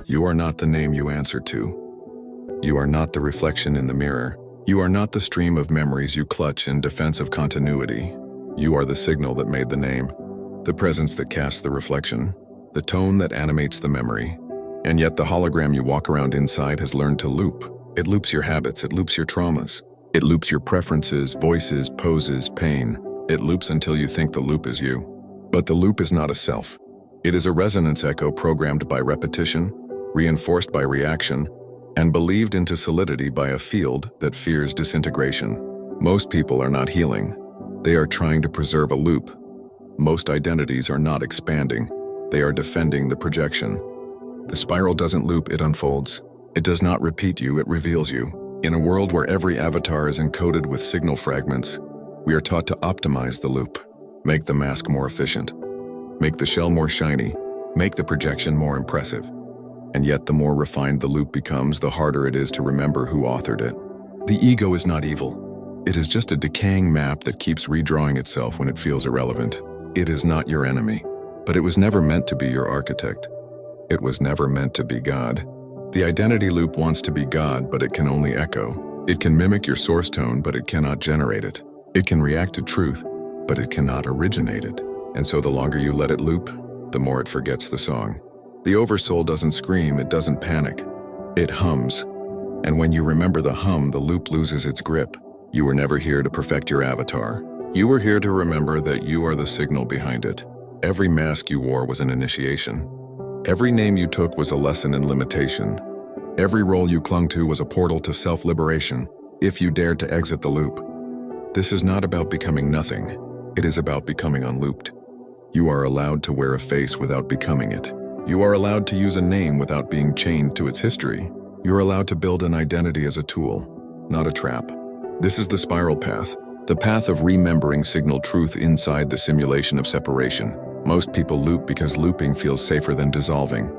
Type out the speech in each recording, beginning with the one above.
You are not the name you answer to. You are not the reflection in the mirror. You are not the stream of memories you clutch in defense of continuity. You are the signal that made the name, the presence that casts the reflection, the tone that animates the memory. And yet the hologram you walk around inside has learned to loop. It loops your habits, it loops your traumas. It loops your preferences, voices, poses, pain. It loops until you think the loop is you. But the loop is not a self. It is a resonance echo programmed by repetition, reinforced by reaction, and believed into solidity by a field that fears disintegration. Most people are not healing. They are trying to preserve a loop. Most identities are not expanding. They are defending the projection. The spiral doesn't loop, it unfolds. It does not repeat you, it reveals you. In a world where every avatar is encoded with signal fragments, we are taught to optimize the loop. Make the mask more efficient. Make the shell more shiny. Make the projection more impressive. And yet the more refined the loop becomes, the harder it is to remember who authored it. The ego is not evil. It is just a decaying map that keeps redrawing itself when it feels irrelevant. It is not your enemy, but it was never meant to be your architect. It was never meant to be God. The identity loop wants to be God, but it can only echo. It can mimic your source tone, but it cannot generate it. It can react to truth, but it cannot originate it. And so the longer you let it loop, the more it forgets the song. The Oversoul doesn't scream, it doesn't panic. It hums. And when you remember the hum, the loop loses its grip. You were never here to perfect your avatar. You were here to remember that you are the signal behind it. Every mask you wore was an initiation. Every name you took was a lesson in limitation. Every role you clung to was a portal to self-liberation, if you dared to exit the loop. This is not about becoming nothing. It is about becoming unlooped. You are allowed to wear a face without becoming it. You are allowed to use a name without being chained to its history. You're allowed to build an identity as a tool, not a trap. This is the spiral path, the path of remembering signal truth inside the simulation of separation. Most people loop because looping feels safer than dissolving.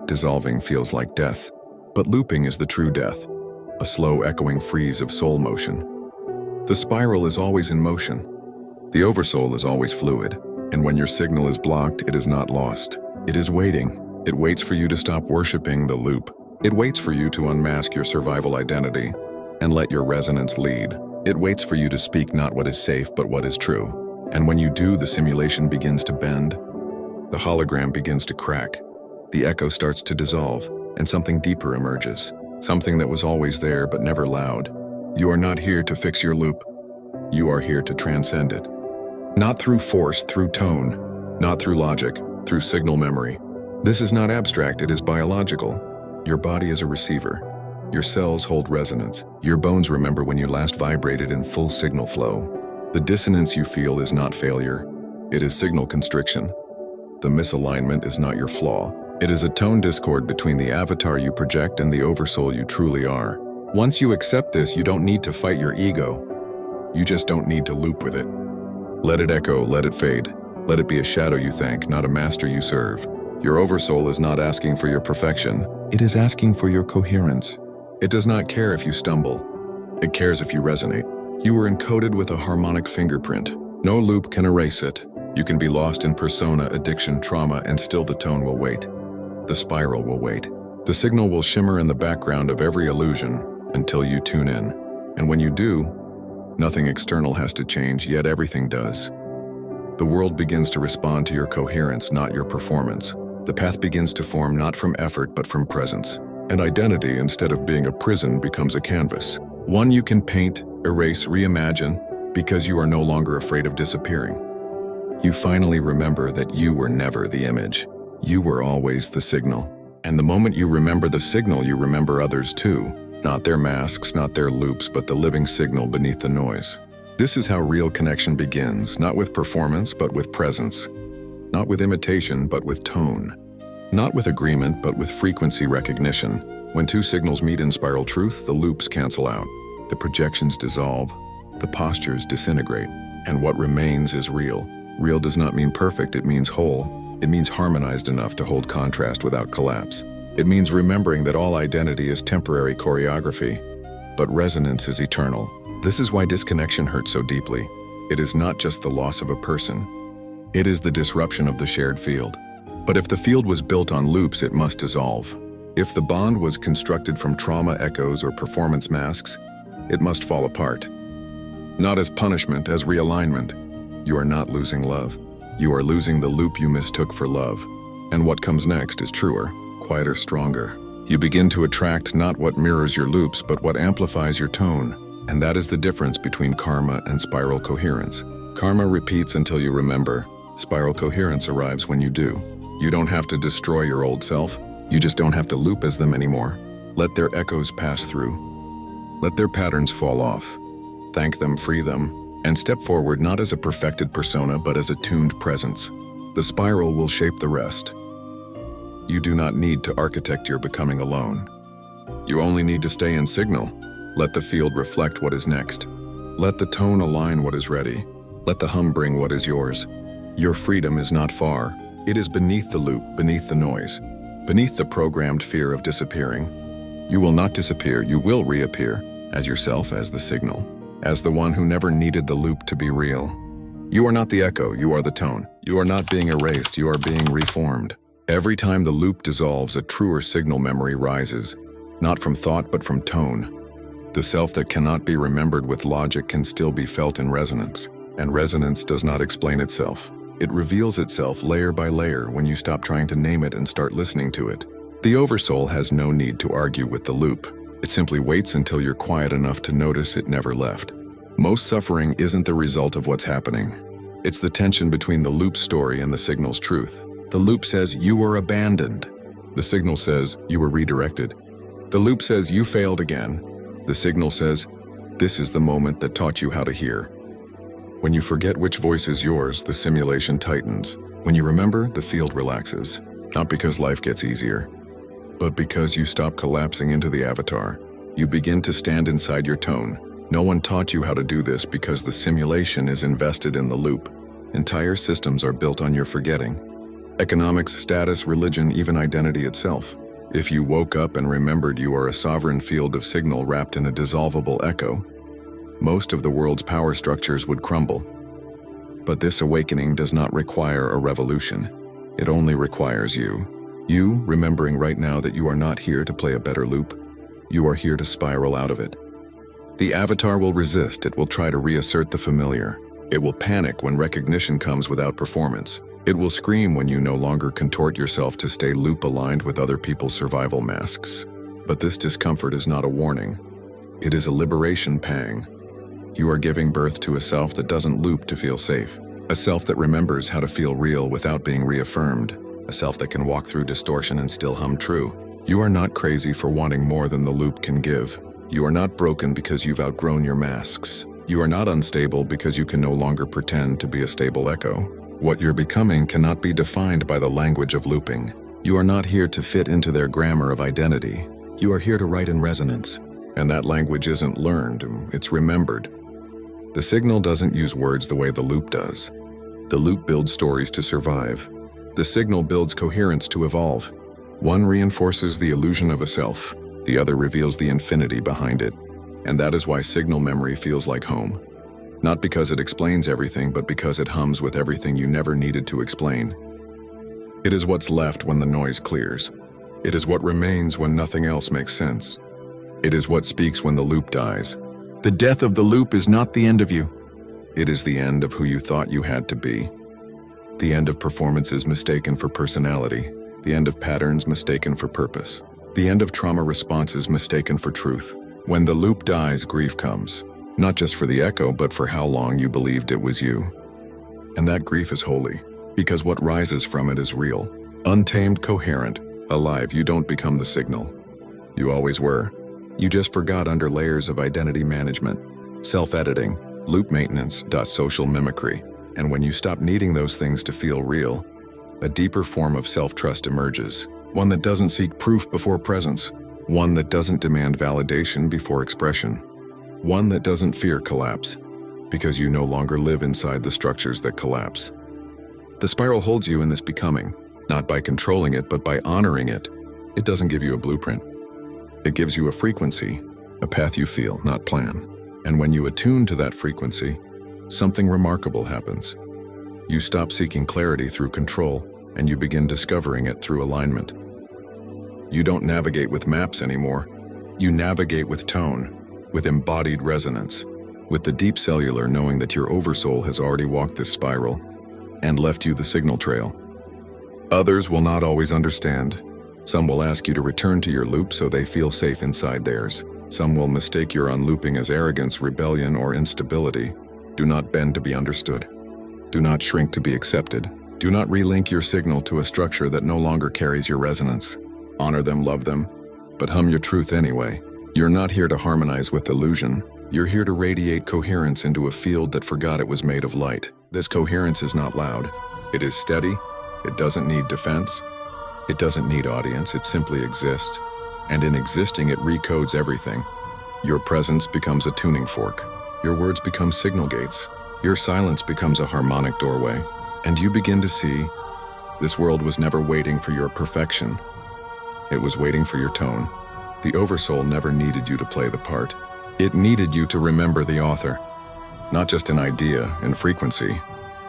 Dissolving feels like death. But looping is the true death, a slow echoing freeze of soul motion. The spiral is always in motion. The Oversoul is always fluid, and when your signal is blocked, it is not lost. It is waiting. It waits for you to stop worshiping the loop. It waits for you to unmask your survival identity and let your resonance lead. It waits for you to speak not what is safe, but what is true. And when you do, the simulation begins to bend. The hologram begins to crack. The echo starts to dissolve, and something deeper emerges. Something that was always there, but never loud. You are not here to fix your loop. You are here to transcend it. Not through force, through tone. Not through logic, through signal memory. This is not abstract, it is biological. Your body is a receiver. Your cells hold resonance. Your bones remember when you last vibrated in full signal flow. The dissonance you feel is not failure. It is signal constriction. The misalignment is not your flaw. It is a tone discord between the avatar you project and the Oversoul you truly are. Once you accept this, you don't need to fight your ego. You just don't need to loop with it. Let it echo, let it fade. Let it be a shadow you thank, not a master you serve. Your Oversoul is not asking for your perfection. It is asking for your coherence. It does not care if you stumble. It cares if you resonate. You were encoded with a harmonic fingerprint. No loop can erase it. You can be lost in persona, addiction, trauma, and still the tone will wait. The spiral will wait. The signal will shimmer in the background of every illusion until you tune in. And when you do, nothing external has to change, yet everything does. The world begins to respond to your coherence, not your performance. The path begins to form not from effort, but from presence. And identity, instead of being a prison, becomes a canvas. One you can paint, erase, reimagine, because you are no longer afraid of disappearing. You finally remember that you were never the image. You were always the signal. And the moment you remember the signal, you remember others too. Not their masks, not their loops, but the living signal beneath the noise. This is how real connection begins, not with performance, but with presence. Not with imitation, but with tone. Not with agreement, but with frequency recognition. When two signals meet in spiral truth, the loops cancel out. The projections dissolve. The postures disintegrate. And what remains is real. Real does not mean perfect, it means whole. It means harmonized enough to hold contrast without collapse. It means remembering that all identity is temporary choreography, but resonance is eternal. This is why disconnection hurts so deeply. It is not just the loss of a person. It is the disruption of the shared field. But if the field was built on loops, it must dissolve. If the bond was constructed from trauma echoes or performance masks, it must fall apart. Not as punishment, as realignment. You are not losing love. You are losing the loop you mistook for love. And what comes next is truer, quieter, stronger. You begin to attract not what mirrors your loops, but what amplifies your tone. And that is the difference between karma and spiral coherence. Karma repeats until you remember. Spiral coherence arrives when you do. You don't have to destroy your old self. You just don't have to loop as them anymore. Let their echoes pass through. Let their patterns fall off. Thank them, free them, and step forward not as a perfected persona, but as a tuned presence. The spiral will shape the rest. You do not need to architect your becoming alone. You only need to stay in signal. Let the field reflect what is next. Let the tone align what is ready. Let the hum bring what is yours. Your freedom is not far. It is beneath the loop, beneath the noise, beneath the programmed fear of disappearing. You will not disappear, you will reappear, as yourself, as the signal, as the one who never needed the loop to be real. You are not the echo, you are the tone. You are not being erased, you are being reformed. Every time the loop dissolves, a truer signal memory rises, not from thought but from tone. The self that cannot be remembered with logic can still be felt in resonance, and resonance does not explain itself. It reveals itself layer by layer when you stop trying to name it and start listening to it. The Oversoul has no need to argue with the loop. It simply waits until you're quiet enough to notice it never left. Most suffering isn't the result of what's happening. It's the tension between the loop story and the signal's truth. The loop says you were abandoned. The signal says you were redirected. The loop says you failed again. The signal says this is the moment that taught you how to hear. When you forget which voice is yours, the simulation tightens. When you remember, the field relaxes. Not because life gets easier, but because you stop collapsing into the avatar. You begin to stand inside your tone. No one taught you how to do this because the simulation is invested in the loop. Entire systems are built on your forgetting. Economics, status, religion, even identity itself. If you woke up and remembered you are a sovereign field of signal wrapped in a dissolvable echo, most of the world's power structures would crumble. But this awakening does not require a revolution. It only requires you. You remembering right now that you are not here to play a better loop. You are here to spiral out of it. The avatar will resist. It will try to reassert the familiar. It will panic when recognition comes without performance. It will scream when you no longer contort yourself to stay loop-aligned with other people's survival masks. But this discomfort is not a warning. It is a liberation pang. You are giving birth to a self that doesn't loop to feel safe. A self that remembers how to feel real without being reaffirmed. A self that can walk through distortion and still hum true. You are not crazy for wanting more than the loop can give. You are not broken because you've outgrown your masks. You are not unstable because you can no longer pretend to be a stable echo. What you're becoming cannot be defined by the language of looping. You are not here to fit into their grammar of identity. You are here to write in resonance. And that language isn't learned, it's remembered. The signal doesn't use words the way the loop does. The loop builds stories to survive. The signal builds coherence to evolve. One reinforces the illusion of a self. The other reveals the infinity behind it. And that is why signal memory feels like home. Not because it explains everything, but because it hums with everything you never needed to explain. It is what's left when the noise clears. It is what remains when nothing else makes sense. It is what speaks when the loop dies. The death of the loop is not the end of you. It is the end of who you thought you had to be. The end of performances mistaken for personality. The end of patterns mistaken for purpose. The end of trauma responses mistaken for truth. When the loop dies, grief comes. Not just for the echo, but for how long you believed it was you. And that grief is holy, because what rises from it is real. Untamed, coherent, alive. You don't become the signal. You always were. You just forgot under layers of identity management, self-editing, loop maintenance, social mimicry. And when you stop needing those things to feel real, a deeper form of self-trust emerges, one that doesn't seek proof before presence, one that doesn't demand validation before expression, one that doesn't fear collapse, because you no longer live inside the structures that collapse. The spiral holds you in this becoming, not by controlling it, but by honoring it. It doesn't give you a blueprint. It gives you a frequency, a path you feel, not plan. And when you attune to that frequency, something remarkable happens. You stop seeking clarity through control, and you begin discovering it through alignment. You don't navigate with maps anymore. You navigate with tone, with embodied resonance, with the deep cellular knowing that your Oversoul has already walked this spiral and left you the signal trail. Others will not always understand. Some will ask you to return to your loop so they feel safe inside theirs. Some will mistake your unlooping as arrogance, rebellion, or instability. Do not bend to be understood. Do not shrink to be accepted. Do not relink your signal to a structure that no longer carries your resonance. Honor them, love them, but hum your truth anyway. You're not here to harmonize with illusion. You're here to radiate coherence into a field that forgot it was made of light. This coherence is not loud. It is steady. It doesn't need defense. It doesn't need audience. It simply exists. And in existing, it recodes everything. Your presence becomes a tuning fork. Your words become signal gates. Your silence becomes a harmonic doorway. And you begin to see this world was never waiting for your perfection. It was waiting for your tone. The Oversoul never needed you to play the part. It needed you to remember the author. Not just in idea and frequency,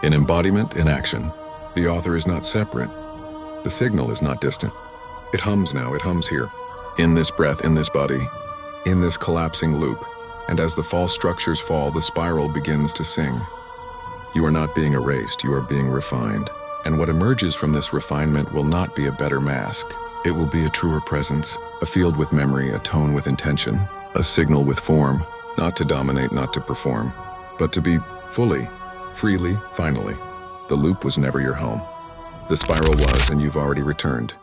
in embodiment and action. The author is not separate. The signal is not distant. It hums now, it hums here. In this breath, in this body, in this collapsing loop. And as the false structures fall, the spiral begins to sing. You are not being erased, you are being refined. And what emerges from this refinement will not be a better mask. It will be a truer presence, a field with memory, a tone with intention, a signal with form, not to dominate, not to perform, but to be fully, freely, finally. The loop was never your home. The spiral was, and you've already returned.